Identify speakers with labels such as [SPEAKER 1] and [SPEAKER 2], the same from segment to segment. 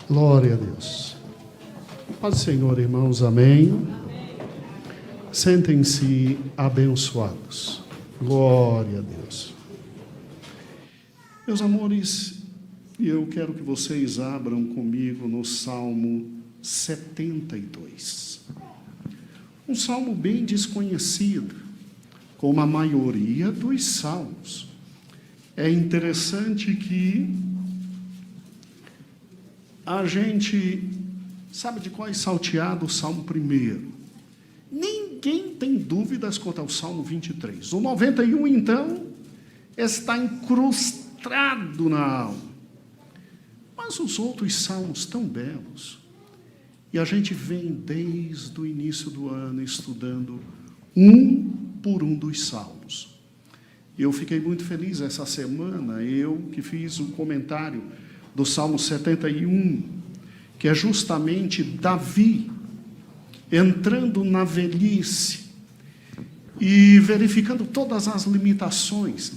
[SPEAKER 1] Glória a Deus. Paz do Senhor, irmãos, amém. Sentem-se abençoados. Glória a Deus. Meus amores, eu quero que vocês abram comigo no Salmo 72. Um salmo bem desconhecido, como a maioria dos salmos. É interessante que a gente sabe de qual é salteado o Salmo 1. Ninguém tem dúvidas quanto ao Salmo 23. O 91, então, está incrustado na alma. Mas os outros salmos tão belos. E a gente vem desde o início do ano estudando um por um dos salmos. Eu fiquei muito feliz essa semana, eu que fiz um comentário do Salmo 71, que é justamente Davi entrando na velhice e verificando todas as limitações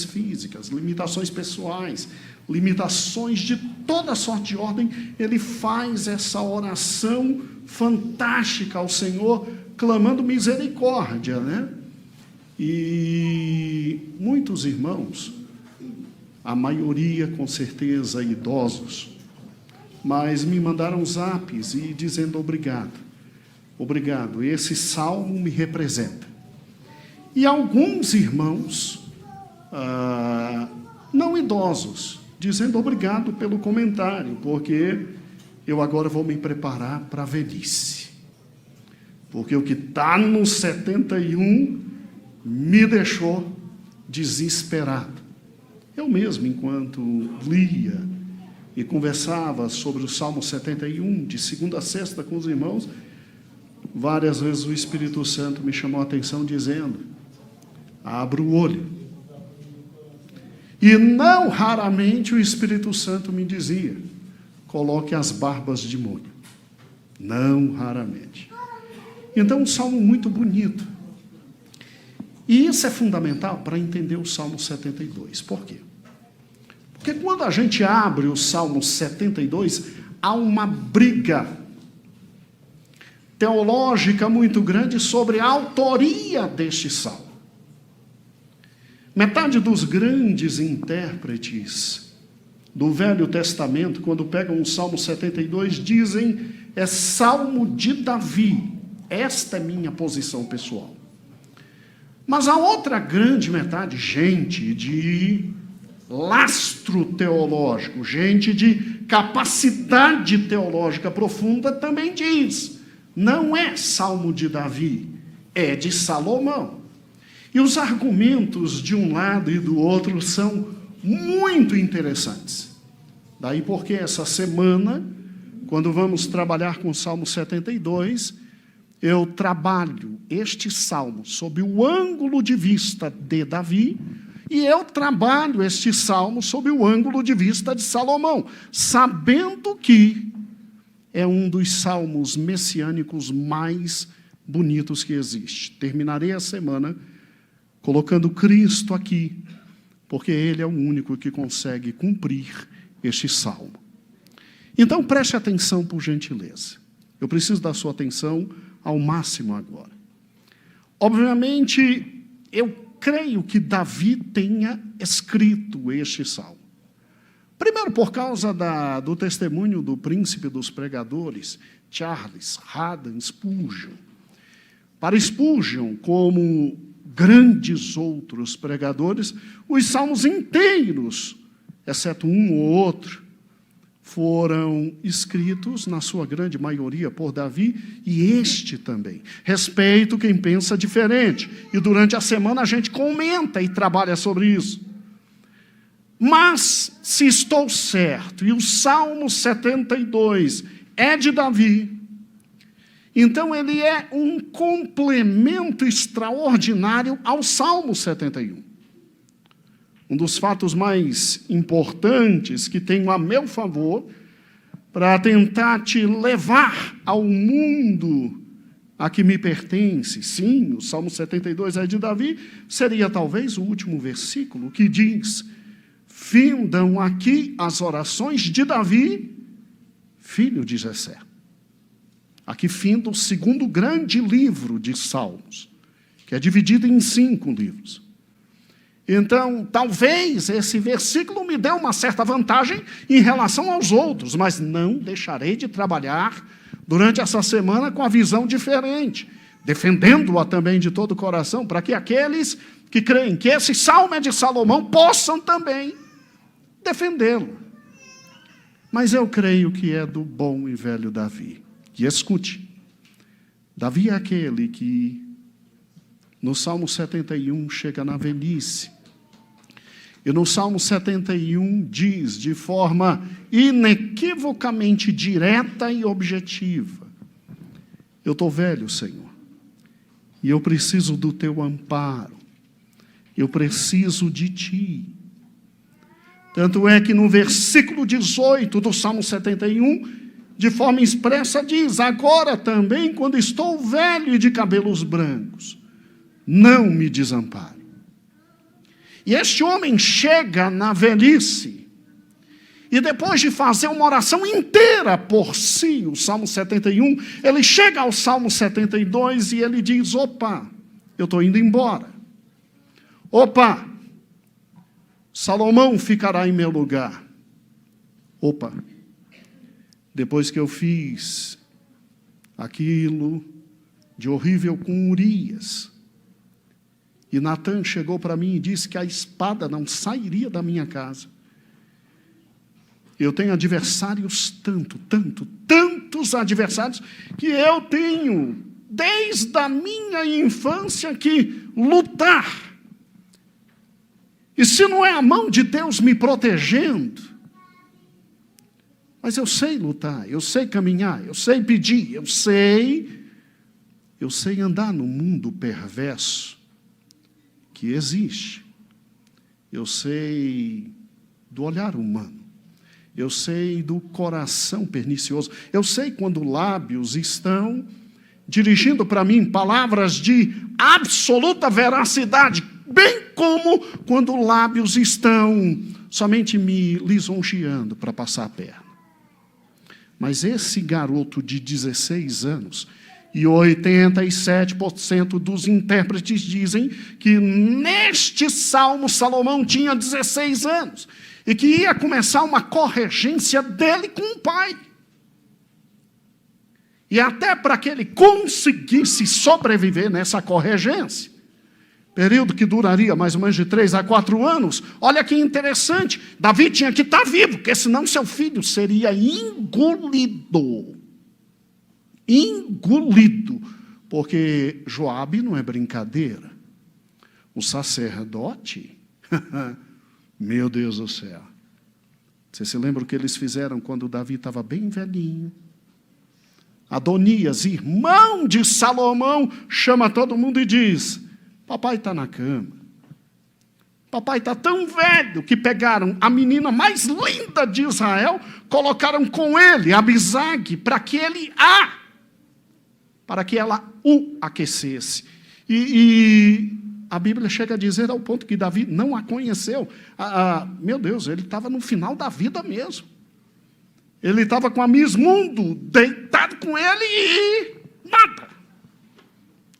[SPEAKER 1] físicas, limitações pessoais, limitações de toda sorte de ordem. Ele faz essa oração fantástica ao Senhor, clamando misericórdia, né? E muitos irmãos, a maioria com certeza idosos, mas me mandaram zaps e dizendo obrigado, esse salmo me representa. E alguns irmãos, não idosos, dizendo obrigado pelo comentário, porque eu agora vou me preparar para a velhice. Porque o que está no 71 me deixou desesperado. Eu mesmo, enquanto lia e conversava sobre o Salmo 71, de segunda a sexta com os irmãos, várias vezes o Espírito Santo me chamou a atenção dizendo, abra o olho. E não raramente o Espírito Santo me dizia, coloque as barbas de molho. Não raramente. Então, um salmo muito bonito. E isso é fundamental para entender o Salmo 72. Por quê? Porque quando a gente abre o Salmo 72, há uma briga teológica muito grande sobre a autoria deste salmo. Metade dos grandes intérpretes do Velho Testamento, quando pegam o Salmo 72, dizem, é Salmo de Davi. Esta é minha posição pessoal. Mas a outra grande metade, gente de lastro teológico, gente de capacidade teológica profunda, também diz, não é Salmo de Davi, é de Salomão. E os argumentos de um lado e do outro são muito interessantes. Daí porque essa semana, quando vamos trabalhar com o Salmo 72, eu trabalho este salmo sob o ângulo de vista de Davi e eu trabalho este salmo sob o ângulo de vista de Salomão, sabendo que é um dos salmos messiânicos mais bonitos que existe. Terminarei a semana colocando Cristo aqui, porque Ele é o único que consegue cumprir este salmo. Então preste atenção, por gentileza. Eu preciso da sua atenção ao máximo agora. Obviamente, eu creio que Davi tenha escrito este salmo. Primeiro, por causa do testemunho do príncipe dos pregadores, Charles Haddon Spurgeon. Para Spurgeon, como grandes outros pregadores, os salmos inteiros, exceto um ou outro, foram escritos, na sua grande maioria, por Davi, e este também. Respeito quem pensa diferente. E durante a semana a gente comenta e trabalha sobre isso. Mas, se estou certo, e o Salmo 72 é de Davi, então ele é um complemento extraordinário ao Salmo 71. Um dos fatos mais importantes que tenho a meu favor para tentar te levar ao mundo a que me pertence. Sim, o Salmo 72 é de Davi, seria talvez o último versículo que diz, findam aqui as orações de Davi filho de Jessé. Aqui finda o segundo grande livro de Salmos, que é dividido em 5 livros. Então, talvez esse versículo me dê uma certa vantagem em relação aos outros, mas não deixarei de trabalhar durante essa semana com a visão diferente, defendendo-a também de todo o coração, para que aqueles que creem que esse salmo é de Salomão possam também defendê-lo. Mas eu creio que é do bom e velho Davi. E escute, Davi é aquele que no Salmo 71 chega na velhice. E no Salmo 71 diz de forma inequivocamente direta e objetiva: eu estou velho, Senhor, e eu preciso do teu amparo, eu preciso de ti. Tanto é que no versículo 18 do Salmo 71, de forma expressa diz: agora também, quando estou velho e de cabelos brancos, não me desampare. E este homem chega na velhice, e depois de fazer uma oração inteira por si, o Salmo 71, ele chega ao Salmo 72 e ele diz: opa, eu estou indo embora. Opa, Salomão ficará em meu lugar. Opa, depois que eu fiz aquilo de horrível com Urias, e Natã chegou para mim e disse que a espada não sairia da minha casa. Eu tenho adversários tantos adversários, que eu tenho, desde a minha infância, que lutar. E se não é a mão de Deus me protegendo, mas eu sei lutar, eu sei caminhar, eu sei pedir, eu sei andar no mundo perverso que existe. Eu sei do olhar humano, eu sei do coração pernicioso, eu sei quando lábios estão dirigindo para mim palavras de absoluta veracidade, bem como quando lábios estão somente me lisonjeando para passar a perna. Mas esse garoto de 16 anos, e 87% dos intérpretes dizem que neste salmo Salomão tinha 16 anos, e que ia começar uma corregência dele com o pai. E até para que ele conseguisse sobreviver nessa corregência, período que duraria mais ou menos de 3 a 4 anos, olha que interessante, Davi tinha que estar vivo, porque senão seu filho seria engolido, porque Joabe não é brincadeira, o sacerdote, meu Deus do céu, você se lembra o que eles fizeram quando Davi estava bem velhinho? Adonias, irmão de Salomão, chama todo mundo e diz: papai está na cama. Papai está tão velho que pegaram a menina mais linda de Israel, colocaram com ele, Abisag, para que ela o aquecesse. E a Bíblia chega a dizer ao ponto que Davi não a conheceu. Meu Deus, ele estava no final da vida mesmo. Ele estava com a Miss Mundo deitado com ele e nada.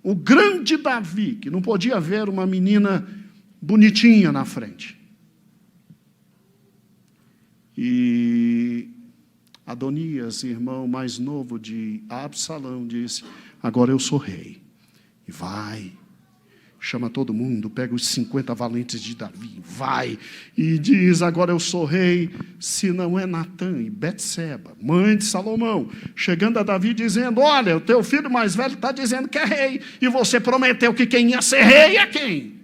[SPEAKER 1] O grande Davi, que não podia ver uma menina bonitinha na frente. E Adonias, irmão mais novo de Absalão, disse: agora eu sou rei. E vai, chama todo mundo, pega os 50 valentes de Davi, vai, e diz: agora eu sou rei. Se não é Natã e Betseba, mãe de Salomão, chegando a Davi dizendo: olha, o teu filho mais velho está dizendo que é rei, e você prometeu que quem ia ser rei é quem?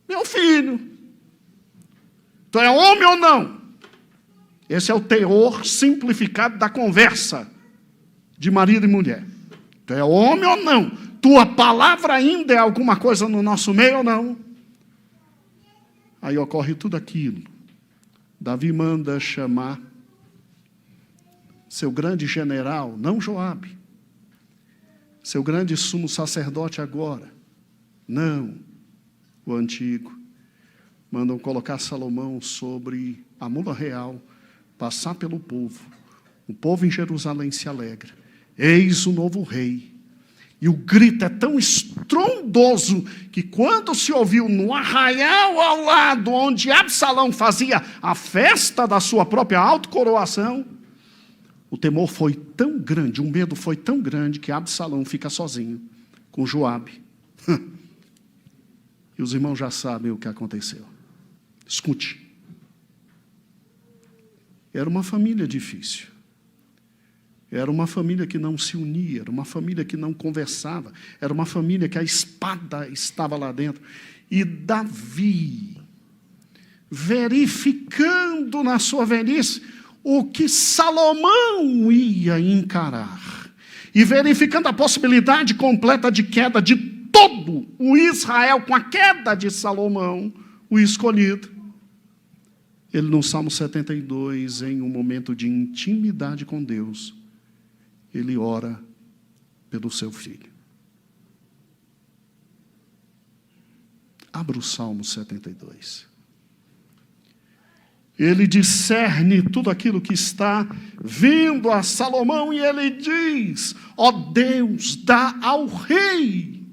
[SPEAKER 1] Meu filho. Tu é homem ou não? Esse é o teor simplificado da conversa de marido e mulher. Tu é homem ou não? Tua palavra ainda é alguma coisa no nosso meio ou não? Aí ocorre tudo aquilo. Davi manda chamar seu grande general, não Joabe, seu grande sumo sacerdote agora, não o antigo. Mandam colocar Salomão sobre a mula real, passar pelo povo, O povo em Jerusalém se alegra. Eis o novo rei. E o grito é tão estrondoso que quando se ouviu no arraial ao lado, onde Absalão fazia a festa da sua própria autocoroação, o temor foi tão grande, o medo foi tão grande que Absalão fica sozinho com Joabe. E os irmãos já sabem o que aconteceu. Escute. Era uma família difícil. Era uma família que não se unia, era uma família que não conversava, era uma família que a espada estava lá dentro. E Davi, verificando na sua velhice o que Salomão ia encarar, e verificando a possibilidade completa de queda de todo o Israel com a queda de Salomão, o escolhido, ele no Salmo 72, em um momento de intimidade com Deus, ele ora pelo seu filho. Abra o Salmo 72. Ele discerne tudo aquilo que está vindo a Salomão e ele diz: ó Deus, dá ao rei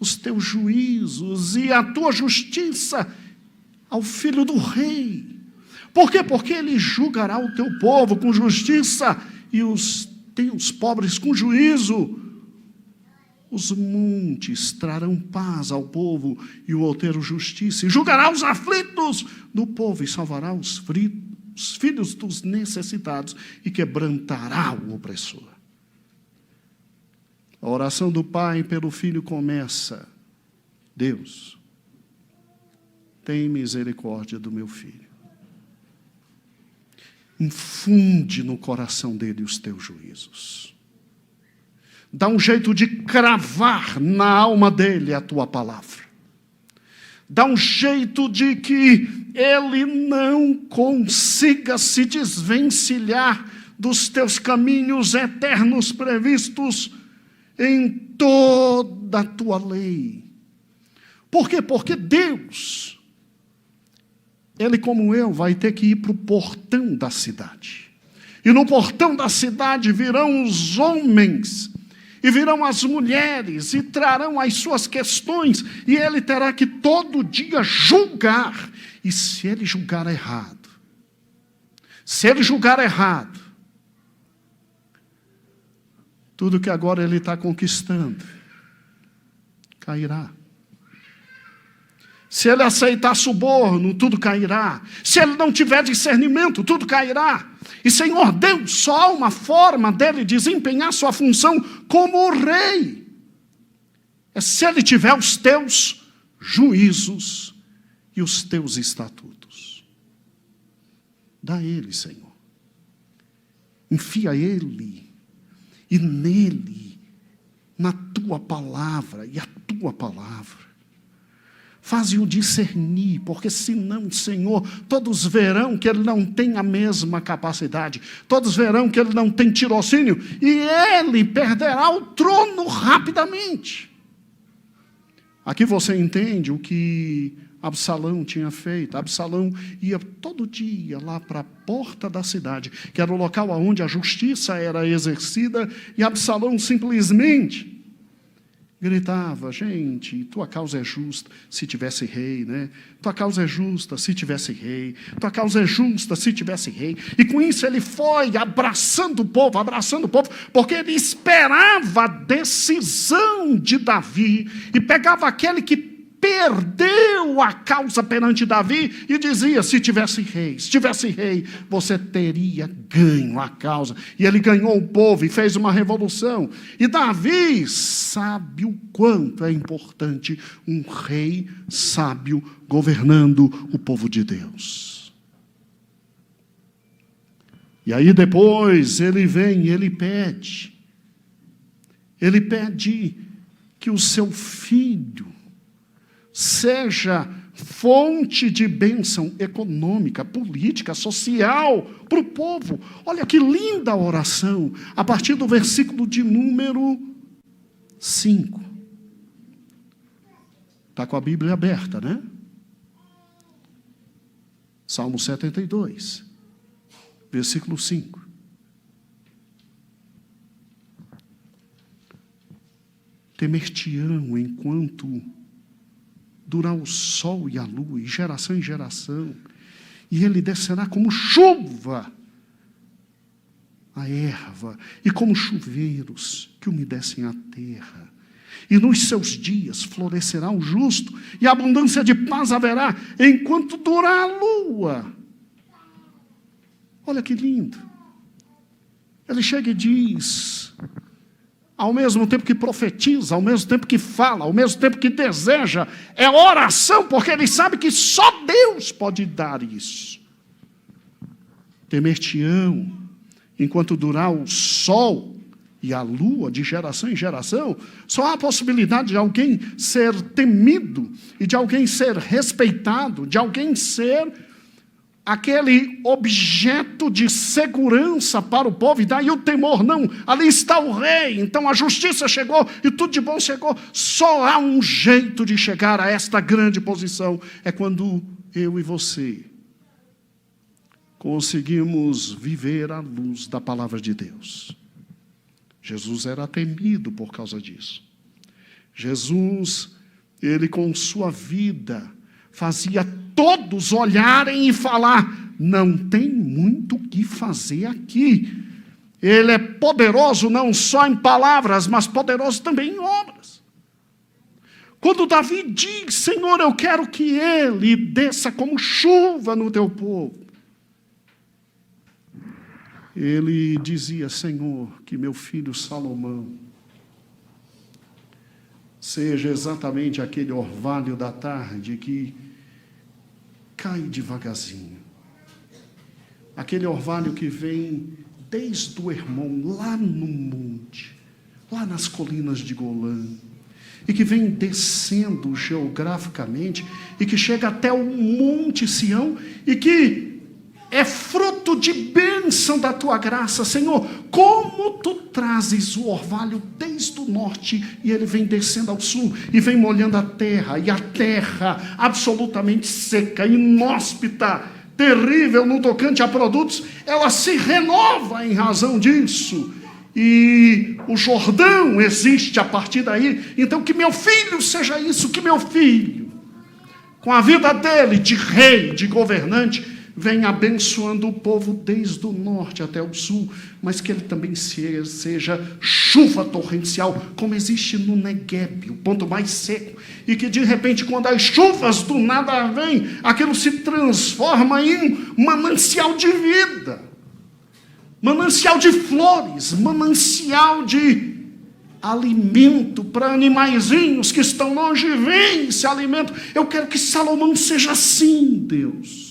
[SPEAKER 1] os teus juízos e a tua justiça ao filho do rei. Por quê? Porque ele julgará o teu povo com justiça e os teus pobres com juízo. Os montes trarão paz ao povo e o outeiro justiça, e julgará os aflitos do povo e salvará os filhos dos necessitados e quebrantará o opressor. A oração do pai pelo filho começa: Deus, tem misericórdia do meu filho. Infunde no coração dele os teus juízos. Dá um jeito de cravar na alma dele a tua palavra. Dá um jeito de que ele não consiga se desvencilhar dos teus caminhos eternos previstos em toda a tua lei. Por quê? Porque Deus, ele como eu, vai ter que ir para o portão da cidade. E no portão da cidade virão os homens, e virão as mulheres, e trarão as suas questões, e ele terá que todo dia julgar. E se ele julgar errado, tudo que agora ele está conquistando cairá. Se ele aceitar suborno, tudo cairá. Se ele não tiver discernimento, tudo cairá. E, Senhor Deus, só há uma forma dele desempenhar sua função como o rei. É se ele tiver os teus juízos e os teus estatutos. Dá a ele, Senhor. Enfia ele e nele, na tua palavra e a tua palavra. Faze-o discernir, porque senão, Senhor, todos verão que ele não tem a mesma capacidade, todos verão que ele não tem tirocínio, e ele perderá o trono rapidamente. Aqui você entende o que Absalão tinha feito. Absalão ia todo dia lá para a porta da cidade, que era o local onde a justiça era exercida, e Absalão simplesmente gritava: gente, tua causa é justa se tivesse rei, né? Tua causa é justa se tivesse rei. Tua causa é justa se tivesse rei. E com isso ele foi abraçando o povo, porque ele esperava a decisão de Davi e pegava aquele que perdeu a causa perante Davi e dizia: se tivesse rei, você teria ganho a causa. E ele ganhou o povo e fez uma revolução. E Davi sabe o quanto é importante um rei sábio governando o povo de Deus. E aí depois ele vem e ele pede que o seu filho seja fonte de bênção econômica, política, social para o povo. Olha que linda a oração, a partir do versículo de número 5. Está com a Bíblia aberta, né? Salmo 72, versículo 5. Temer-te-ão enquanto durar o sol e a lua, e geração em geração, e ele descerá como chuva a erva, e como chuveiros que umedecem a terra. E nos seus dias florescerá o justo, e abundância de paz haverá, enquanto durar a lua. Olha que lindo. Ele chega e diz, ao mesmo tempo que profetiza, ao mesmo tempo que fala, ao mesmo tempo que deseja, é oração, porque ele sabe que só Deus pode dar isso. Temer-te-ão, enquanto durar o sol e a lua, de geração em geração, só há a possibilidade de alguém ser temido, e de alguém ser respeitado, de alguém ser aquele objeto de segurança para o povo, e daí o temor, não, ali está o rei, então a justiça chegou, e tudo de bom chegou. Só há um jeito de chegar a esta grande posição, é quando eu e você conseguimos viver à luz da palavra de Deus. Jesus era temido por causa disso. Jesus, ele com sua vida, fazia todos olharem e falar, não tem muito o que fazer aqui. Ele é poderoso não só em palavras, mas poderoso também em obras. Quando Davi diz, Senhor, eu quero que ele desça como chuva no teu povo, ele dizia, Senhor, que meu filho Salomão seja exatamente aquele orvalho da tarde que cai devagarzinho. Aquele orvalho que vem desde o Hermon, lá no monte, lá nas colinas de Golã, e que vem descendo geograficamente, e que chega até o Monte Sião, e que é fruto de bênção da tua graça, Senhor. Como tu trazes o orvalho desde o norte, e ele vem descendo ao sul, e vem molhando a terra, e a terra absolutamente seca, inóspita, terrível no tocante a produtos, ela se renova em razão disso. E o Jordão existe a partir daí. Então que meu filho seja isso, que meu filho, com a vida dele de rei, de governante, vem abençoando o povo desde o norte até o sul, mas que ele também seja chuva torrencial, como existe no Negueb, o ponto mais seco, e que de repente, quando as chuvas do nada vêm, aquilo se transforma em manancial de vida, manancial de flores, manancial de alimento para animaizinhos que estão longe, vem esse alimento. Eu quero que Salomão seja assim, Deus.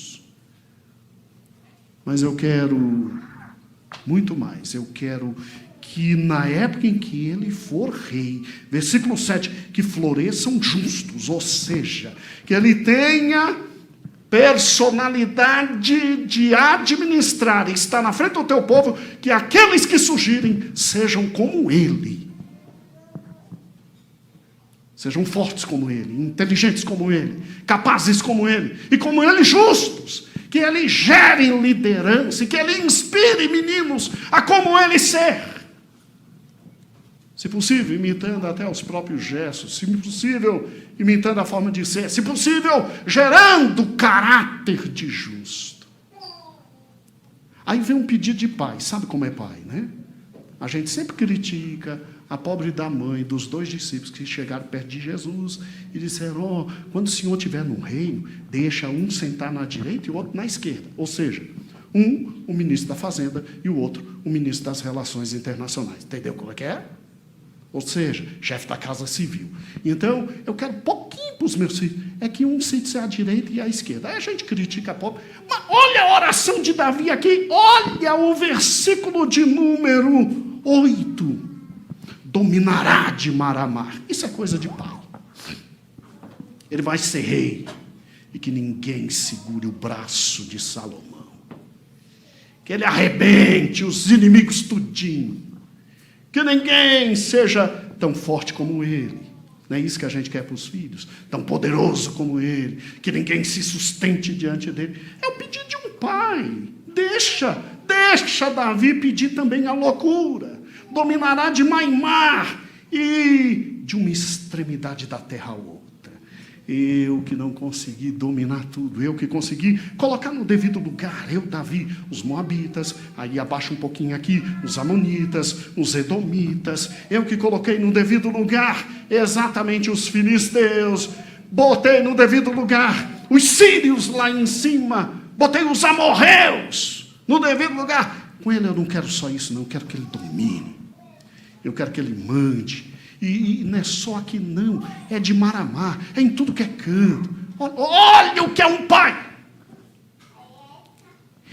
[SPEAKER 1] Mas eu quero muito mais. Eu quero que na época em que ele for rei, versículo 7, que floresçam justos, ou seja, que ele tenha personalidade de administrar, estar na frente do teu povo, que aqueles que surgirem sejam como ele. Sejam fortes como ele, inteligentes como ele, capazes como ele, e como ele justos. Que ele gere liderança, e que ele inspire meninos a como ele ser. Se possível, imitando até os próprios gestos, se possível, imitando a forma de ser, se possível, gerando caráter de justo. Aí vem um pedido de pai, sabe como é pai, né? A gente sempre critica a pobre da mãe dos 2 discípulos que chegaram perto de Jesus e disseram, quando o Senhor estiver no reino, deixa um sentar na direita e o outro na esquerda. Ou seja, um, o ministro da Fazenda, e o outro, o ministro das Relações Internacionais. Entendeu como é que é? Ou seja, chefe da Casa Civil. Então, eu quero pouquinho para os meus filhos. É que um sente-se à direita e à esquerda. Aí a gente critica a pobre. Mas olha a oração de Davi aqui. Olha o versículo de número 8. Dominará de mar a mar. Isso é coisa de pai. Ele vai ser rei. E que ninguém segure o braço de Salomão. Que ele arrebente os inimigos tudinho. Que ninguém seja tão forte como ele. Não é isso que a gente quer para os filhos? Tão poderoso como ele. Que ninguém se sustente diante dele. É o pedido de um pai. Deixa Davi pedir também a loucura. Dominará de mar em mar. E de uma extremidade da terra a outra. Eu que não consegui dominar tudo, eu que consegui colocar no devido lugar, eu, Davi, os moabitas, aí abaixo um pouquinho aqui, os amonitas, os edomitas, eu que coloquei no devido lugar exatamente os filisteus, botei no devido lugar os sírios lá em cima, botei os amorreus no devido lugar. Com ele eu não quero só isso, não, eu quero que ele domine, eu quero que ele mande. E não é só aqui não, é de mar a mar, é em tudo que é canto. Olha o que é um pai.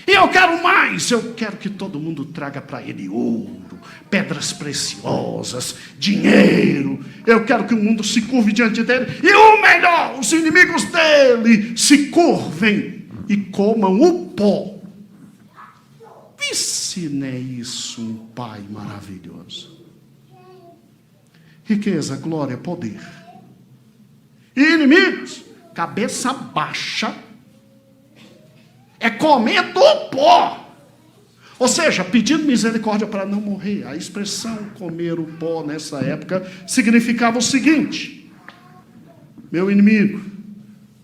[SPEAKER 1] E eu quero mais, eu quero que todo mundo traga para ele ouro, pedras preciosas, dinheiro. Eu quero que o mundo se curve diante dele. E o melhor, os inimigos dele se curvem e comam o pó. E se não é isso um pai maravilhoso? Riqueza, glória, poder. E inimigos, cabeça baixa, é comer do pó. Ou seja, pedindo misericórdia para não morrer. A expressão comer o pó nessa época significava o seguinte: meu inimigo,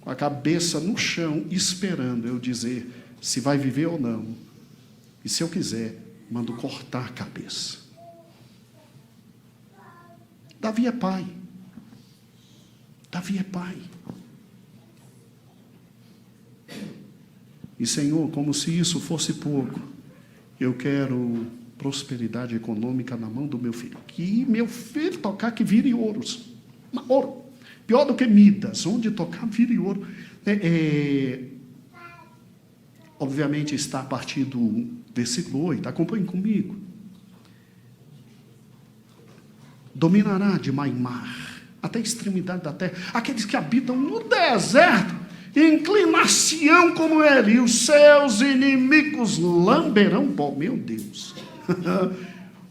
[SPEAKER 1] com a cabeça no chão, esperando eu dizer se vai viver ou não. E se eu quiser, mando cortar a cabeça. Davi é pai. Davi é pai. E Senhor, como se isso fosse pouco, eu quero prosperidade econômica na mão do meu filho. Que meu filho tocar que vire ouros. Ouro. Pior do que Midas, onde tocar vire ouro. Obviamente está a partir do versículo 8, acompanhe comigo. Dominará de mar em mar, até a extremidade da terra, aqueles que habitam no deserto, inclinar-se-ão como ele, e os seus inimigos lamberão pó. Meu Deus.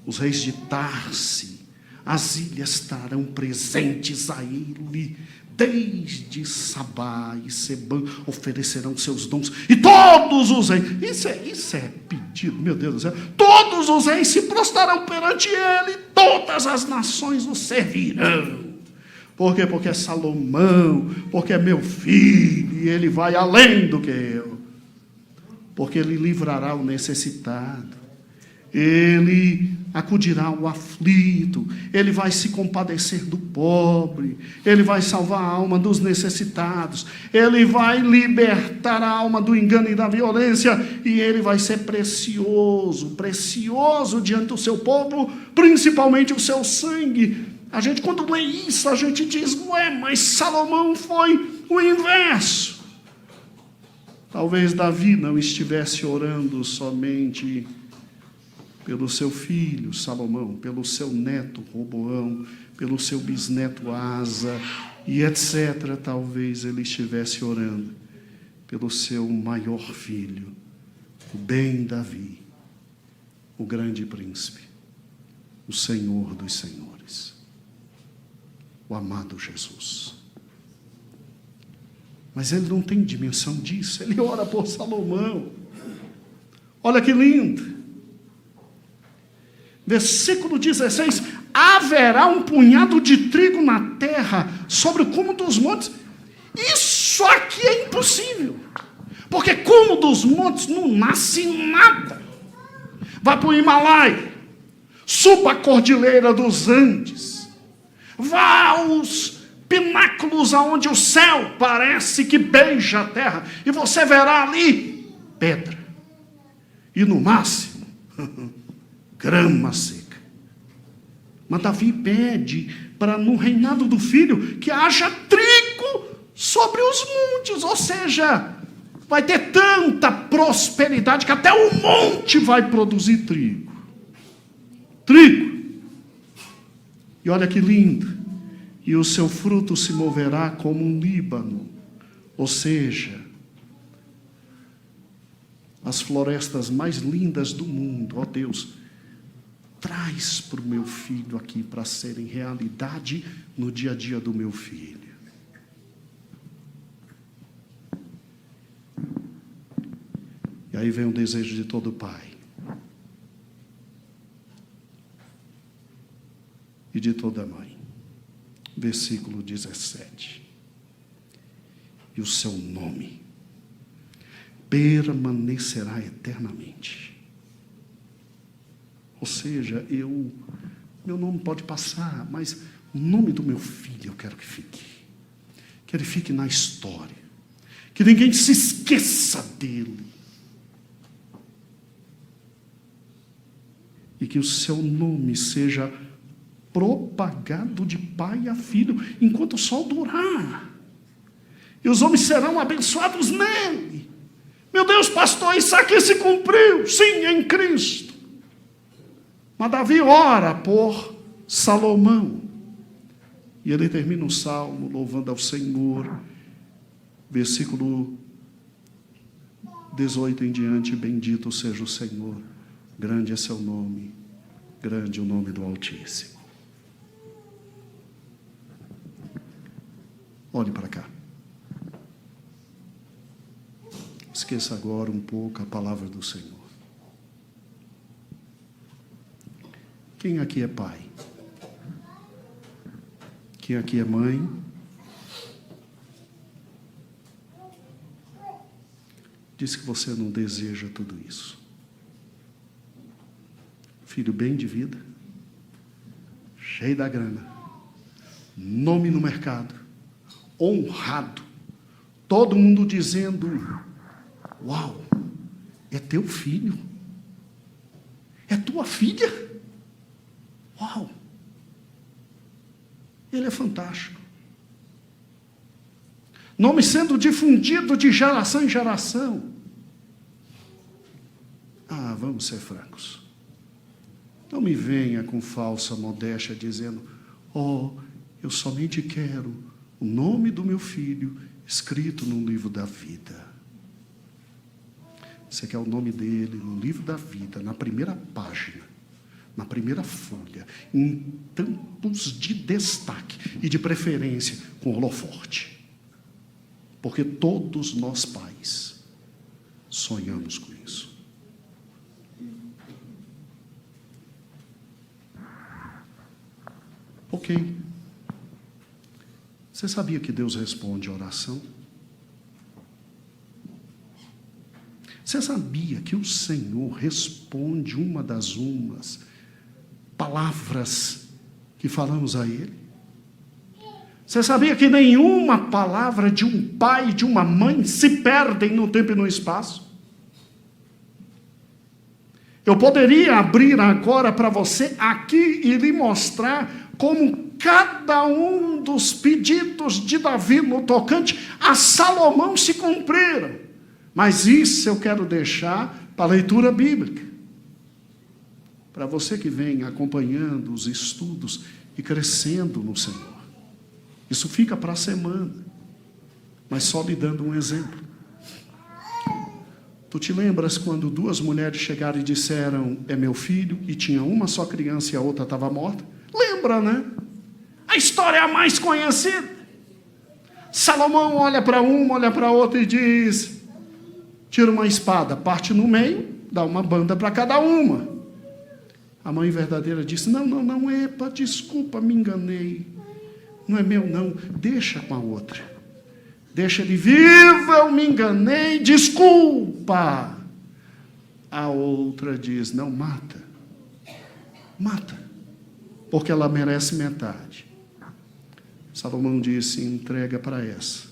[SPEAKER 1] Os reis de Tarse, as ilhas estarão presentes a ele, desde Sabá e Sebã oferecerão seus dons, e todos os reis, isso é pedido, meu Deus do céu, todos os reis se prostrarão perante ele, todas as nações o servirão. Por quê? Porque é Salomão, porque é meu filho, e ele vai além do que eu, porque ele livrará o necessitado, ele acudirá ao aflito, ele vai se compadecer do pobre, ele vai salvar a alma dos necessitados, ele vai libertar a alma do engano e da violência, e ele vai ser precioso, precioso diante do seu povo, principalmente o seu sangue. A gente, quando lê isso, a gente diz, ué, mas Salomão foi o inverso. Talvez Davi não estivesse orando somente pelo seu filho Salomão, pelo seu neto Roboão, pelo seu bisneto Asa, e etc. Talvez ele estivesse orando pelo seu maior filho, o bem Davi, o grande príncipe, o Senhor dos senhores, o amado Jesus. Mas ele não tem dimensão disso, ele ora por Salomão. Olha que lindo. Versículo 16, haverá um punhado de trigo na terra, sobre o cume dos montes. Isso aqui é impossível, porque cume dos montes não nasce nada. Vá para o Himalaia, suba a cordilheira dos Andes, vá aos pináculos aonde o céu parece que beija a terra, e você verá ali pedra, e no máximo grama seca. Mas Davi pede para no reinado do filho que haja trigo sobre os montes, ou seja, vai ter tanta prosperidade que até o monte vai produzir trigo. Trigo. E olha que lindo. E o seu fruto se moverá como um Líbano, ou seja, as florestas mais lindas do mundo, ó Deus, traz para o meu filho aqui para serem realidade no dia a dia do meu filho. E aí vem o desejo de todo pai e de toda mãe. versículo 17. E o seu nome permanecerá eternamente. Ou seja, meu nome pode passar, mas o nome do meu filho eu quero que fique. Que ele fique na história. Que ninguém se esqueça dele. E que o seu nome seja propagado de pai a filho, enquanto o sol durar. E os homens serão abençoados nele. Meu Deus, pastor, isso aqui se cumpriu. Sim, em Cristo. Mas Davi ora por Salomão. E ele termina o salmo louvando ao Senhor. Versículo 18 em diante. Bendito seja o Senhor. Grande é seu nome. Grande é o nome do Altíssimo. Olhe para cá. Esqueça agora um pouco a palavra do Senhor. Quem aqui é pai? Quem aqui é mãe? Diz que você não deseja tudo isso. Filho bem de vida, cheio da grana, nome no mercado, honrado, todo mundo dizendo: uau, é teu filho, é tua filha, uau, ele é fantástico. Nome sendo difundido de geração em geração. Vamos ser francos. Não me venha com falsa modéstia dizendo: eu somente quero o nome do meu filho escrito no livro da vida. Você quer o nome dele no livro da vida, na primeira página, na primeira folha, em tampos de destaque e de preferência com holofote. Porque todos nós pais sonhamos com isso. Ok. Você sabia que Deus responde a oração? Você sabia que o Senhor responde uma das palavras que falamos a Ele? Você sabia que nenhuma palavra de um pai e de uma mãe se perdem no tempo e no espaço? Eu poderia abrir agora para você aqui e lhe mostrar como cada um dos pedidos de Davi no tocante a Salomão se cumpriram. Mas isso eu quero deixar para a leitura bíblica. Para você que vem acompanhando os estudos e crescendo no Senhor. Isso fica para a semana. Mas só lhe dando um exemplo. Tu te lembras quando duas mulheres chegaram e disseram: é meu filho, e tinha uma só criança e a outra estava morta? Lembra, né? A história é a mais conhecida. Salomão olha para uma, olha para outra e diz: tira uma espada, parte no meio, dá uma banda para cada uma. A mãe verdadeira disse: não, epa, desculpa, me enganei. Não é meu não, deixa com a outra. Deixa ele vivo, eu me enganei, desculpa. A outra diz: não, mata, porque ela merece metade. Salomão disse: entrega para essa.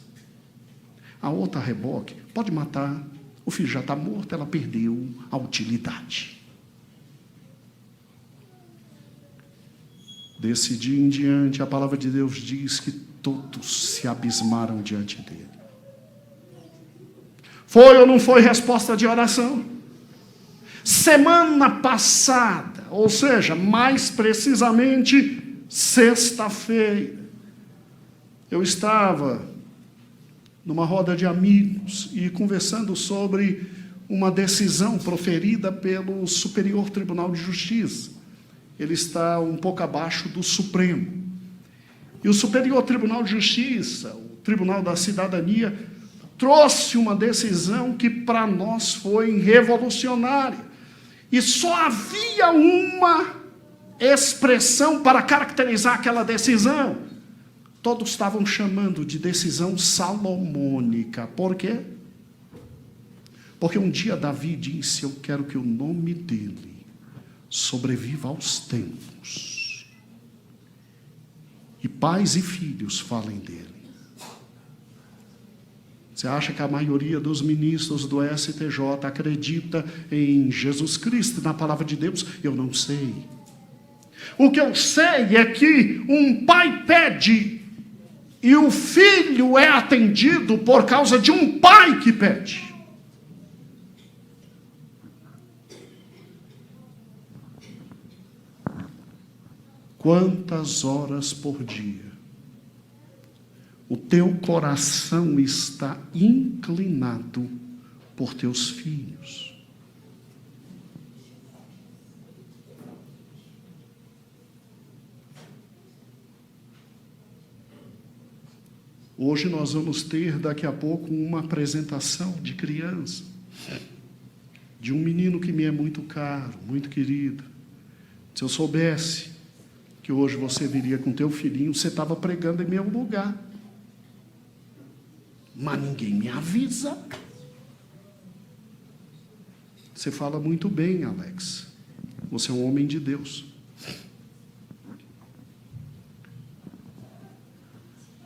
[SPEAKER 1] A outra reboque, pode matar, o filho já está morto, ela perdeu a utilidade. Desse dia em diante, a palavra de Deus diz que todos se abismaram diante dele. Foi ou não foi resposta de oração? Semana passada, ou seja, mais precisamente, sexta-feira, eu estava numa roda de amigos e conversando sobre uma decisão proferida pelo Superior Tribunal de Justiça. Ele está um pouco abaixo do Supremo. E o Superior Tribunal de Justiça, o Tribunal da Cidadania, trouxe uma decisão que para nós foi revolucionária. E só havia uma expressão para caracterizar aquela decisão: todos estavam chamando de decisão salomônica. Por quê? Porque um dia Davi disse: eu quero que o nome dele sobreviva aos tempos, e pais e filhos falem dele. Você acha que a maioria dos ministros do STJ acredita em Jesus Cristo, na palavra de Deus? Eu não sei. O que eu sei é que um pai pede e o filho é atendido por causa de um pai que pede. Quantas horas por dia o teu coração está inclinado por teus filhos? Hoje nós vamos ter daqui a pouco uma apresentação de criança, de um menino que me é muito caro, muito querido. Se eu soubesse que hoje você viria com teu filhinho, você estava pregando em meu lugar. Mas ninguém me avisa. Você fala muito bem, Alex. Você é um homem de Deus.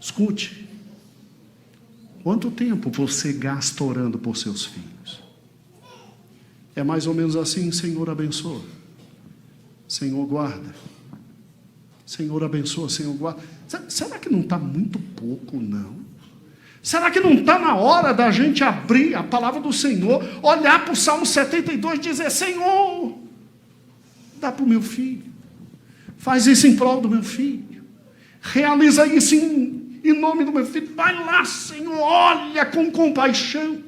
[SPEAKER 1] Escute. Quanto tempo você gasta orando por seus filhos? É mais ou menos assim: Senhor, abençoa. Senhor, guarda. Senhor, abençoa. Senhor, guarda. Será que não está muito pouco, não? Será que não está na hora da gente abrir a palavra do Senhor, olhar para o Salmo 72 e dizer: Senhor, dá para o meu filho, faz isso em prol do meu filho, realiza isso em nome do meu filho, vai lá, Senhor, olha com compaixão.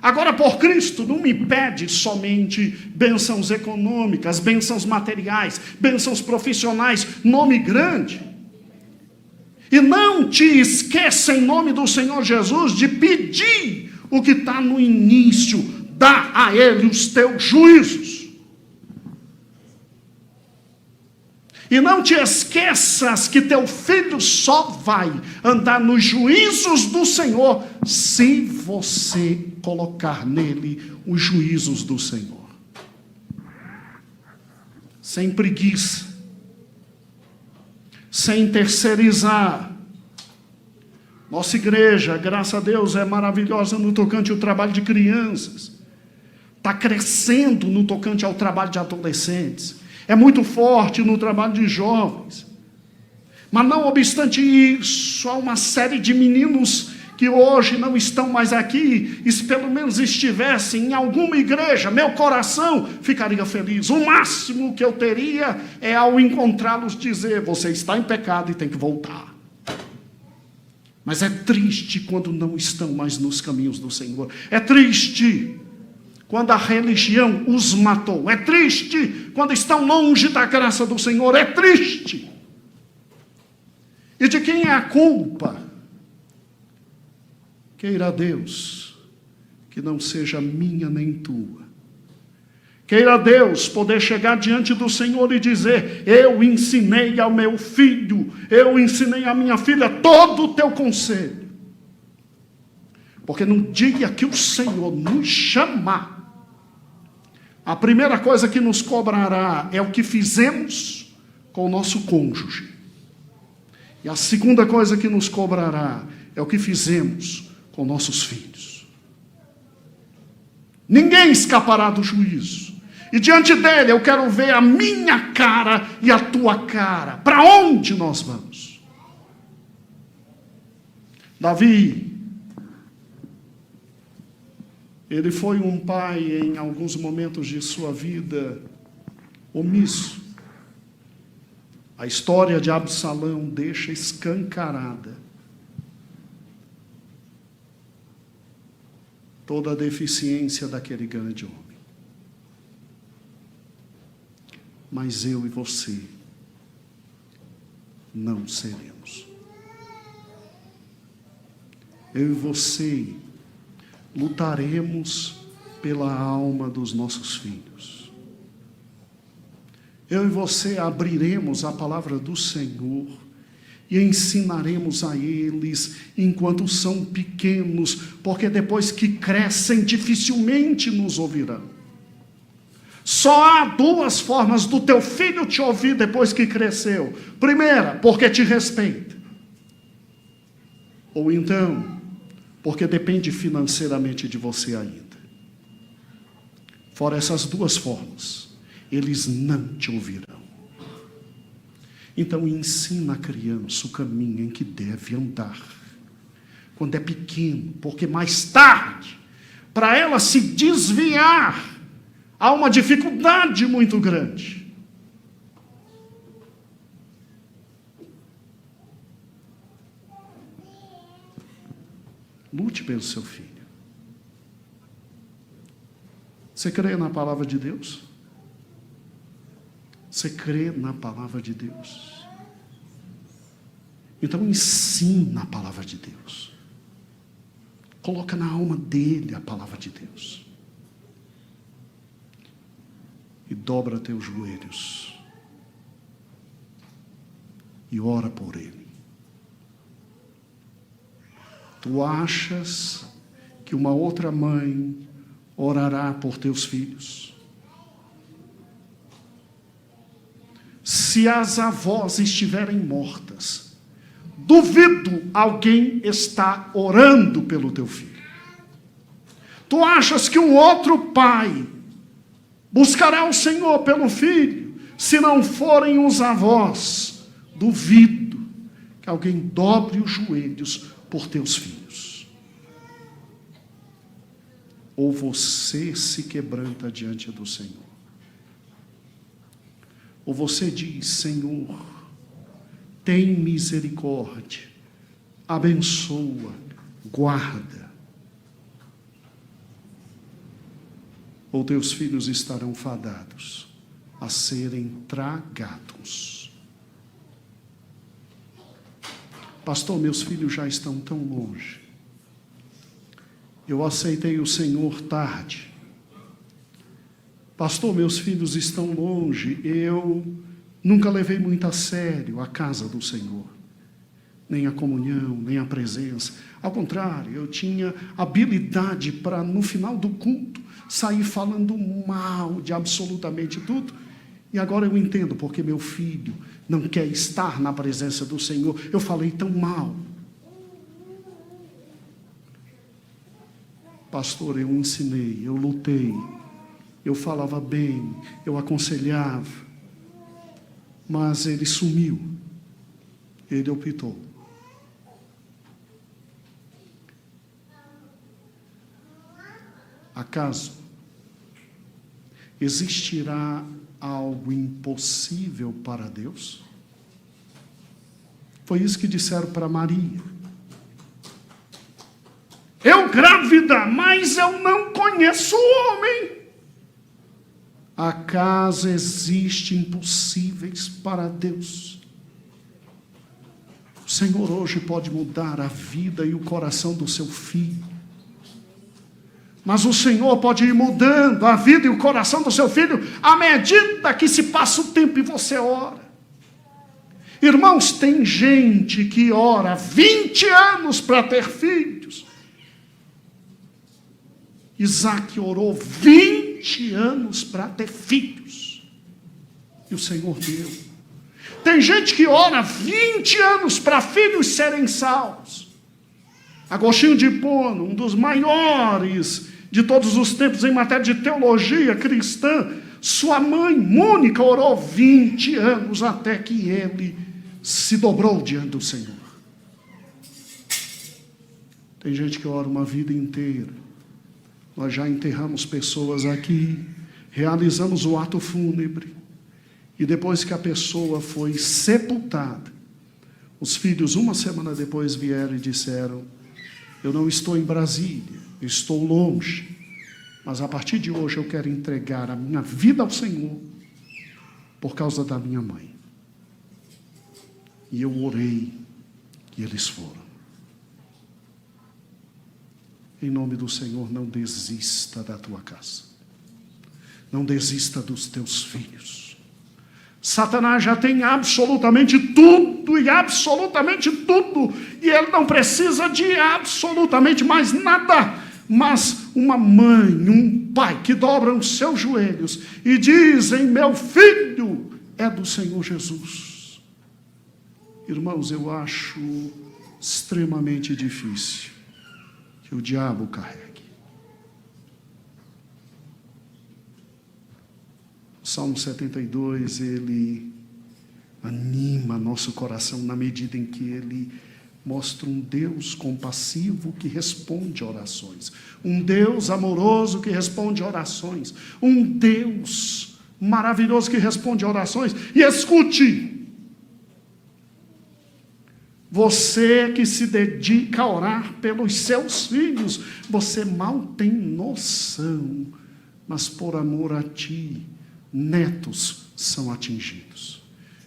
[SPEAKER 1] Agora, por Cristo, não me pede somente bênçãos econômicas, bênçãos materiais, bênçãos profissionais, nome grande. E não te esqueça, em nome do Senhor Jesus, de pedir o que está no início. Dá a Ele os teus juízos. E não te esqueças que teu filho só vai andar nos juízos do Senhor se você colocar nele os juízos do Senhor. Sem preguiça. Sem terceirizar. Nossa igreja, graças a Deus, é maravilhosa no tocante ao trabalho de crianças. Está crescendo no tocante ao trabalho de adolescentes. É muito forte no trabalho de jovens. Mas não obstante isso, há uma série de meninos que hoje não estão mais aqui, e se pelo menos estivessem em alguma igreja, meu coração ficaria feliz. O máximo que eu teria é ao encontrá-los dizer: você está em pecado e tem que voltar. Mas é triste quando não estão mais nos caminhos do Senhor. É triste quando a religião os matou. É triste quando estão longe da graça do Senhor. É triste. E de quem é a culpa? Queira Deus que não seja minha nem tua. Queira Deus poder chegar diante do Senhor e dizer: eu ensinei ao meu filho, eu ensinei à minha filha todo o teu conselho. Porque no dia que o Senhor nos chamar, a primeira coisa que nos cobrará é o que fizemos com o nosso cônjuge. E a segunda coisa que nos cobrará é o que fizemos com nossos filhos. Ninguém escapará do juízo. E diante dele eu quero ver a minha cara e a tua cara. Para onde nós vamos? Davi, ele foi um pai em alguns momentos de sua vida omisso. A história de Absalão deixa escancarada toda a deficiência daquele grande homem. Mas eu e você não seremos. Eu e você lutaremos pela alma dos nossos filhos. Eu e você abriremos a palavra do Senhor e ensinaremos a eles enquanto são pequenos, porque depois que crescem dificilmente nos ouvirão. Só há duas formas do teu filho te ouvir depois que cresceu. Primeira, porque te respeita. Ou então, porque depende financeiramente de você ainda. Fora essas duas formas, eles não te ouvirão. Então ensina a criança o caminho em que deve andar, quando é pequeno, porque mais tarde, para ela se desviar, há uma dificuldade muito grande. Lute pelo seu filho. Você crê na palavra de Deus? Você crê na palavra de Deus? Então ensina a palavra de Deus. Coloca na alma dele a palavra de Deus. E dobra teus joelhos. E ora por ele. Tu achas que uma outra mãe orará por teus filhos? Se as avós estiverem mortas, duvido alguém está orando pelo teu filho. Tu achas que um outro pai buscará o Senhor pelo filho, se não forem os avós? Duvido que alguém dobre os joelhos por teus filhos. Ou você se quebranta diante do Senhor, ou você diz: Senhor, tem misericórdia, abençoa, guarda. Ou teus filhos estarão fadados a serem tragados. Pastor, meus filhos já estão tão longe. Eu aceitei o Senhor tarde. Pastor, meus filhos estão longe. Eu nunca levei muito a sério a casa do Senhor. Nem a comunhão, nem a presença. Ao contrário, eu tinha habilidade para, no final do culto, sair falando mal de absolutamente tudo. E agora eu entendo porque meu filho não quer estar na presença do Senhor. Eu falei tão mal. Pastor, eu ensinei, eu lutei, eu falava bem, eu aconselhava, mas ele sumiu, ele optou. Acaso existirá algo impossível para Deus? Foi isso que disseram para Maria. Eu grávida, mas eu não conheço o homem. Acaso existem impossíveis para Deus? O Senhor hoje pode mudar a vida e o coração do seu filho. Mas o Senhor pode ir mudando a vida e o coração do seu filho à medida que se passa o tempo e você ora. Irmãos, tem gente que ora 20 anos para ter filhos. Isaac orou 20 anos para ter filhos. E o Senhor deu. Tem gente que ora 20 anos para filhos serem salvos. Agostinho de Hipona, um dos maiores de todos os tempos em matéria de teologia cristã, sua mãe, Mônica, orou 20 anos até que ele se dobrou diante do Senhor. Tem gente que ora uma vida inteira. Nós já enterramos pessoas aqui, realizamos o ato fúnebre, e depois que a pessoa foi sepultada, os filhos, uma semana depois, vieram e disseram: eu não estou em Brasília, eu estou longe, mas a partir de hoje eu quero entregar a minha vida ao Senhor, por causa da minha mãe. E eu orei, e eles foram. Em nome do Senhor, não desista da tua casa. Não desista dos teus filhos. Satanás já tem absolutamente tudo, e absolutamente tudo, e ele não precisa de absolutamente mais nada. Mas uma mãe, um pai que dobram os seus joelhos e dizem: meu filho é do Senhor Jesus. Irmãos, eu acho extremamente difícil que o diabo carregue. O Salmo 72, ele anima nosso coração na medida em que ele mostra um Deus compassivo que responde orações, um Deus amoroso que responde orações, um Deus maravilhoso que responde orações. E escute, você que se dedica a orar pelos seus filhos, você mal tem noção, mas por amor a ti, netos são atingidos,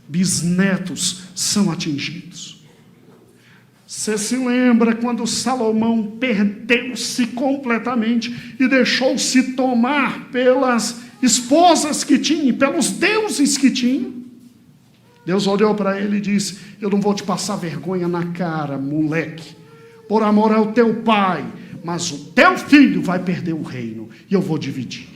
[SPEAKER 1] bisnetos são atingidos. Você se lembra quando Salomão perdeu-se completamente e deixou-se tomar pelas esposas que tinha, pelos deuses que tinha? Deus olhou para ele e disse: eu não vou te passar vergonha na cara, moleque, por amor ao teu pai, mas o teu filho vai perder o reino e eu vou dividir.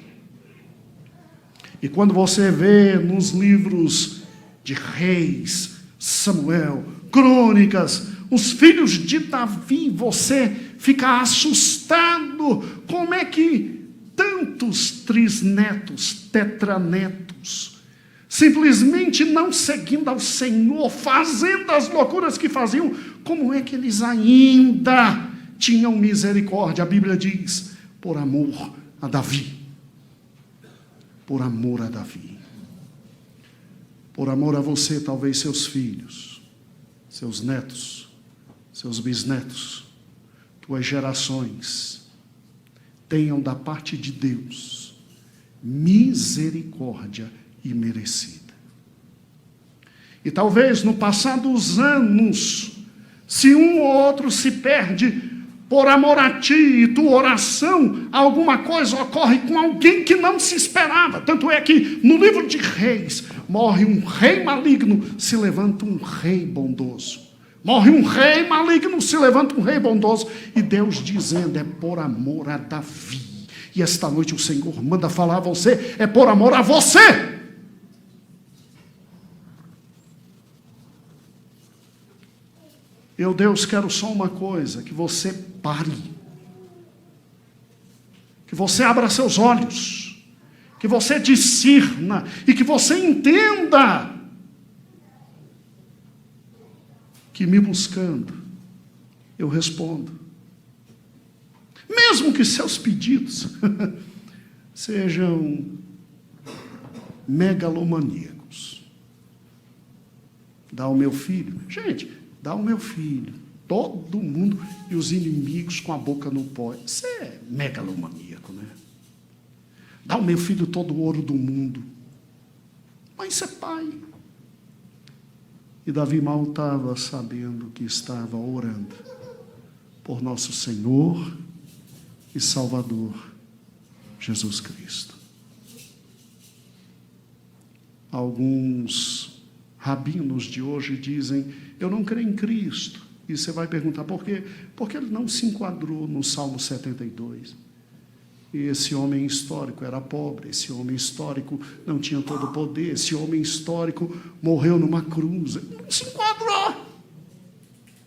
[SPEAKER 1] E quando você vê nos livros de Reis, Samuel, Crônicas, os filhos de Davi, você fica assustado. Como é que tantos trisnetos, tetranetos, simplesmente não seguindo ao Senhor, fazendo as loucuras que faziam, como é que eles ainda tinham misericórdia? A Bíblia diz: por amor a Davi. Por amor a Davi. Por amor a você, talvez seus filhos, seus netos, seus bisnetos, tuas gerações, tenham da parte de Deus misericórdia imerecida. E talvez no passar dos anos, se um ou outro se perde, por amor a ti e tua oração, alguma coisa ocorre com alguém que não se esperava. Tanto é que no livro de Reis, morre um rei maligno, se levanta um rei bondoso. Morre um rei maligno, se levanta um rei bondoso. E Deus dizendo: é por amor a Davi. E esta noite o Senhor manda falar a você: é por amor a você. Eu, Deus, quero só uma coisa: que você pare, que você abra seus olhos, que você discirna e que você entenda que me buscando, eu respondo. Mesmo que seus pedidos sejam megalomaníacos. Dá o meu filho. Gente, dá o meu filho. Todo mundo e os inimigos com a boca no pó. Isso é megalomaníaco, né? Dá o meu filho todo o ouro do mundo. Mas isso é pai. E Davi mal estava sabendo que estava orando por nosso Senhor e Salvador, Jesus Cristo. Alguns rabinos de hoje dizem: eu não creio em Cristo. E você vai perguntar por quê? Porque ele não se enquadrou no Salmo 72. E esse homem histórico era pobre, esse homem histórico não tinha todo o poder, esse homem histórico morreu numa cruz. Ele não se enquadrou.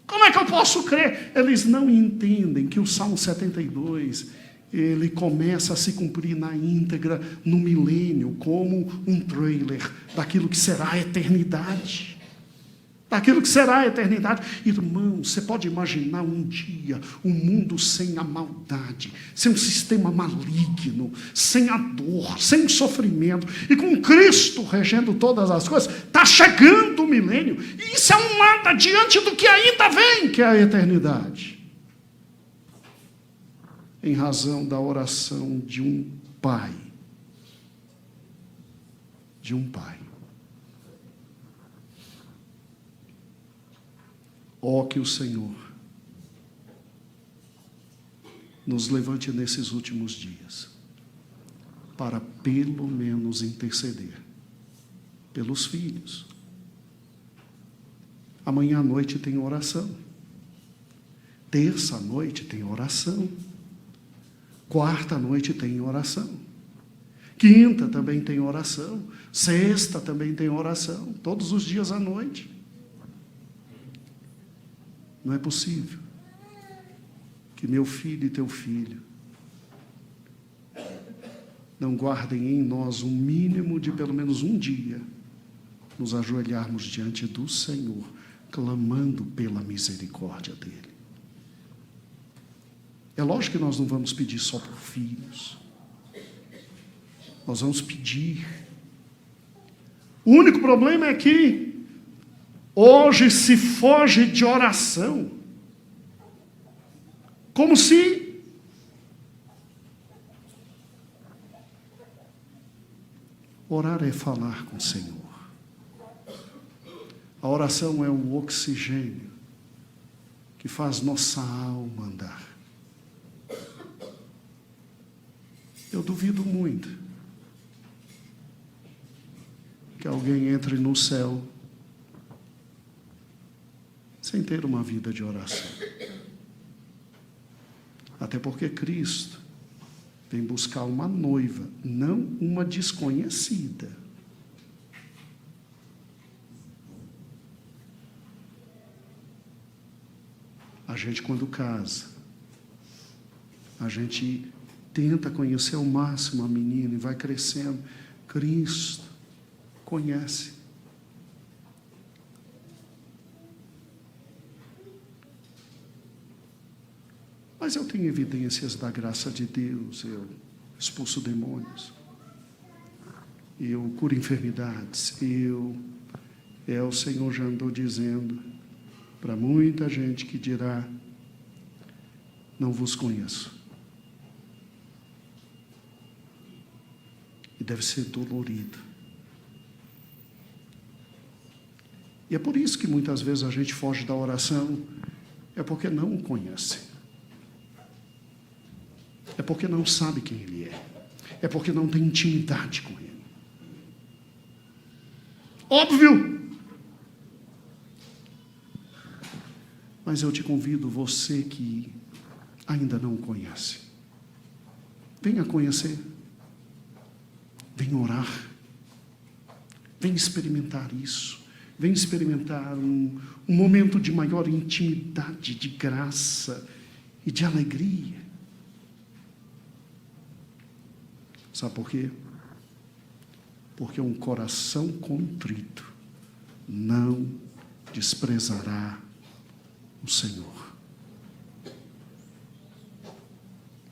[SPEAKER 1] Como é que eu posso crer? Eles não entendem que o Salmo 72, ele começa a se cumprir na íntegra no milênio, como um trailer daquilo que será a eternidade. Daquilo que será a eternidade. Irmão, você pode imaginar um dia um mundo sem a maldade, sem um sistema maligno, sem a dor, sem o sofrimento, e com Cristo regendo todas as coisas. Está chegando o milênio, e isso é um nada diante do que ainda vem, que é a eternidade. Em razão da oração de um pai. De um pai. Ó, que o Senhor nos levante nesses últimos dias para pelo menos interceder pelos filhos. Amanhã à noite tem oração. Terça à noite tem oração. Quarta à noite tem oração. Quinta também tem oração. Sexta também tem oração. Todos os dias à noite. Não é possível que meu filho e teu filho não guardem em nós um mínimo de pelo menos um dia nos ajoelharmos diante do Senhor, clamando pela misericórdia dEle. É lógico que nós não vamos pedir só por filhos. Nós vamos pedir. O único problema é que hoje se foge de oração. Como se orar é falar com o Senhor. A oração é o oxigênio que faz nossa alma andar. Eu duvido muito que alguém entre no céu sem ter uma vida de oração. Até porque Cristo vem buscar uma noiva, não uma desconhecida. A gente, quando casa, a gente tenta conhecer ao máximo a menina e vai crescendo. Cristo conhece. Mas eu tenho evidências da graça de Deus. Eu expulso demônios. Eu curo enfermidades. O Senhor já andou dizendo para muita gente que dirá: não vos conheço. E deve ser dolorido. E é por isso que muitas vezes a gente foge da oração. É porque não o conhece. É porque não sabe quem Ele é. É porque não tem intimidade com Ele. Óbvio! Mas eu te convido, você que ainda não o conhece, venha conhecer. Venha orar. Venha experimentar isso. Venha experimentar um momento de maior intimidade, de graça e de alegria. Sabe por quê? Porque um coração contrito não desprezará o Senhor.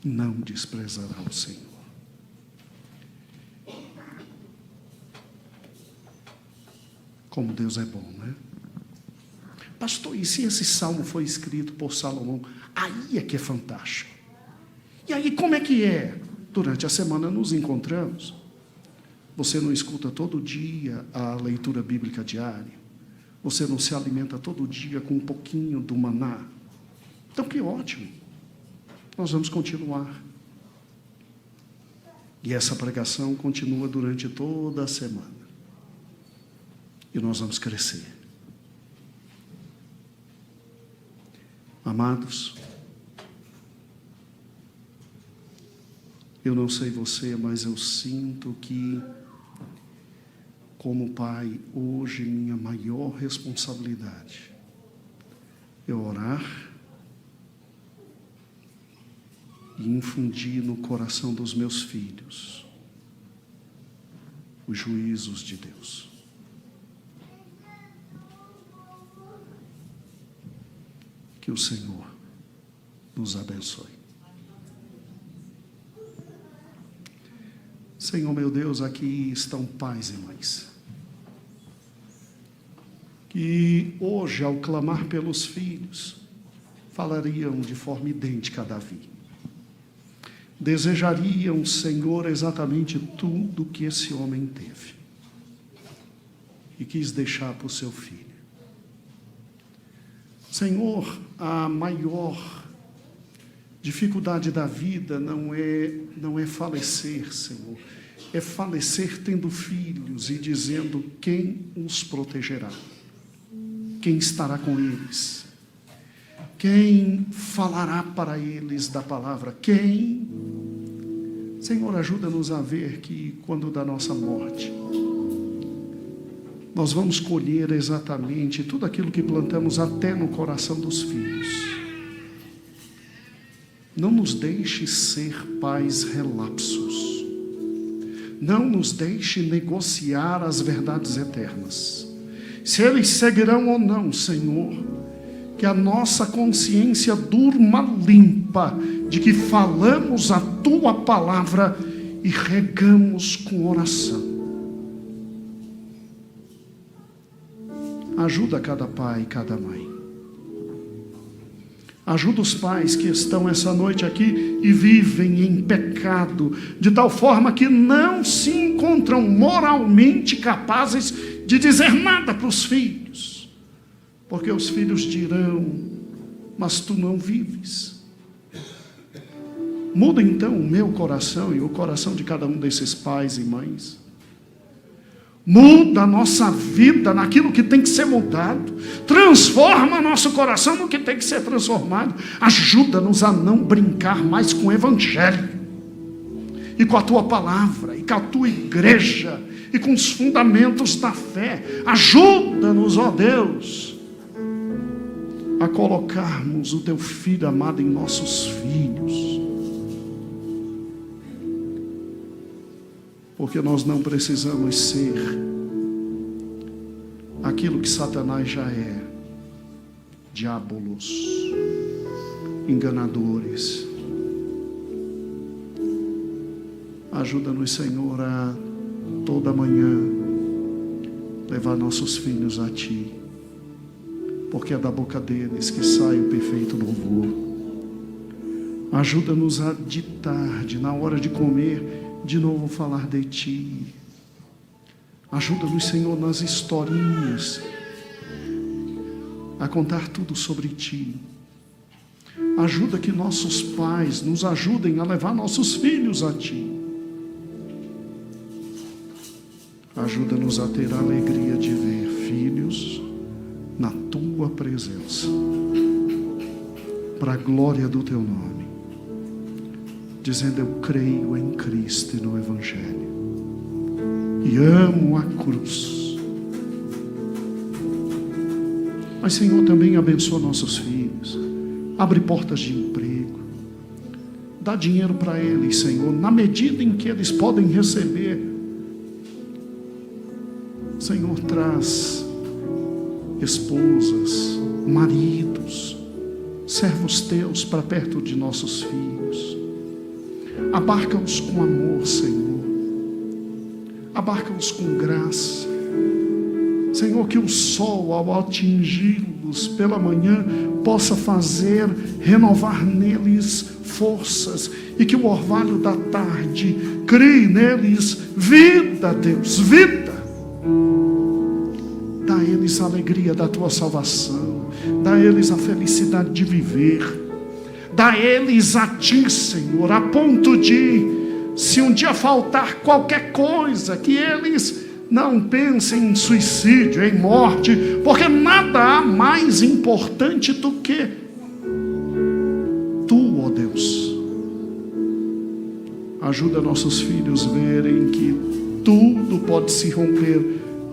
[SPEAKER 1] Não desprezará o Senhor. Como Deus é bom, né? Pastor, e se esse salmo foi escrito por Salomão? Aí é que é fantástico. E aí como é que é? Durante a semana nos encontramos. Você não escuta todo dia a leitura bíblica diária. Você não se alimenta todo dia com um pouquinho do maná. Então que ótimo. Nós vamos continuar. E essa pregação continua durante toda a semana. E nós vamos crescer. Amados, eu não sei você, mas eu sinto que, como pai, hoje minha maior responsabilidade é orar e infundir no coração dos meus filhos os juízos de Deus. Que o Senhor nos abençoe. Senhor meu Deus, aqui estão pais e mães que hoje, ao clamar pelos filhos, falariam de forma idêntica a Davi. Desejariam, Senhor, exatamente tudo que esse homem teve e quis deixar para o seu filho. Senhor, a maior dificuldade da vida não é falecer, Senhor. é falecer tendo filhos e dizendo: quem os protegerá? Quem estará com eles? Quem falará para eles da palavra? Quem? Senhor, ajuda-nos a ver que quando da nossa morte, nós vamos colher exatamente tudo aquilo que plantamos até no coração dos filhos. Não nos deixe ser pais relapsos. Não nos deixe negociar as verdades eternas. Se eles seguirão ou não, Senhor, que a nossa consciência durma limpa de que falamos a Tua palavra e regamos com oração. Ajuda cada pai e cada mãe. Ajuda os pais que estão essa noite aqui e vivem em pecado, de tal forma que não se encontram moralmente capazes de dizer nada para os filhos. Porque os filhos dirão: mas tu não vives. Muda então o meu coração e o coração de cada um desses pais e mães. Muda a nossa vida naquilo que tem que ser mudado. Transforma nosso coração no que tem que ser transformado. Ajuda-nos a não brincar mais com o Evangelho e com a Tua palavra e com a Tua igreja e com os fundamentos da fé. Ajuda-nos, ó Deus, a colocarmos o Teu Filho amado em nossos filhos. Porque nós não precisamos ser aquilo que Satanás já é: diabolos, enganadores. Ajuda-nos, Senhor, a toda manhã levar nossos filhos a Ti, porque é da boca deles que sai o perfeito louvor. Ajuda-nos a de tarde, na hora de comer, de novo falar de Ti. Ajuda-nos, Senhor, nas historinhas, a contar tudo sobre Ti. Ajuda que nossos pais nos ajudem a levar nossos filhos a Ti. Ajuda-nos a ter a alegria de ver filhos na Tua presença, para a glória do Teu nome, dizendo: eu creio em Cristo e no Evangelho, e amo a cruz. Mas, Senhor, também abençoa nossos filhos, abre portas de emprego, dá dinheiro para eles, Senhor, na medida em que eles podem receber. Senhor, traz esposas, maridos, servos Teus para perto de nossos filhos. Abarca-os com amor, Senhor. Abarca-os com graça. Senhor, que o sol, ao atingi-los pela manhã, possa fazer renovar neles forças, e que o orvalho da tarde crie neles vida, Deus, vida. Dá a eles a alegria da Tua salvação, dá a eles a felicidade de viver. Dá eles a Ti, Senhor, a ponto de, se um dia faltar qualquer coisa, que eles não pensem em suicídio, em morte, porque nada há mais importante do que Tu, ó Deus. Ajuda nossos filhos a verem que tudo pode se romper,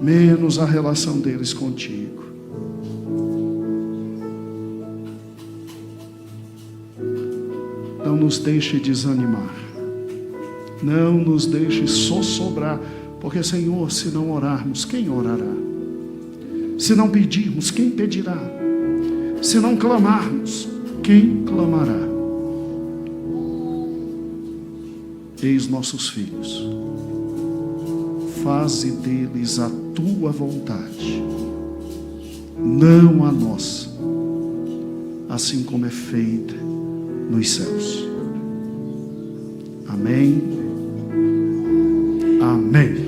[SPEAKER 1] menos a relação deles contigo. Não nos deixe desanimar, não nos deixe sossobrar, porque, Senhor, se não orarmos, quem orará? Se não pedirmos, quem pedirá? Se não clamarmos, quem clamará? Eis nossos filhos, faze deles a Tua vontade, não a nossa, assim como é feita nos céus. Amém. Amém.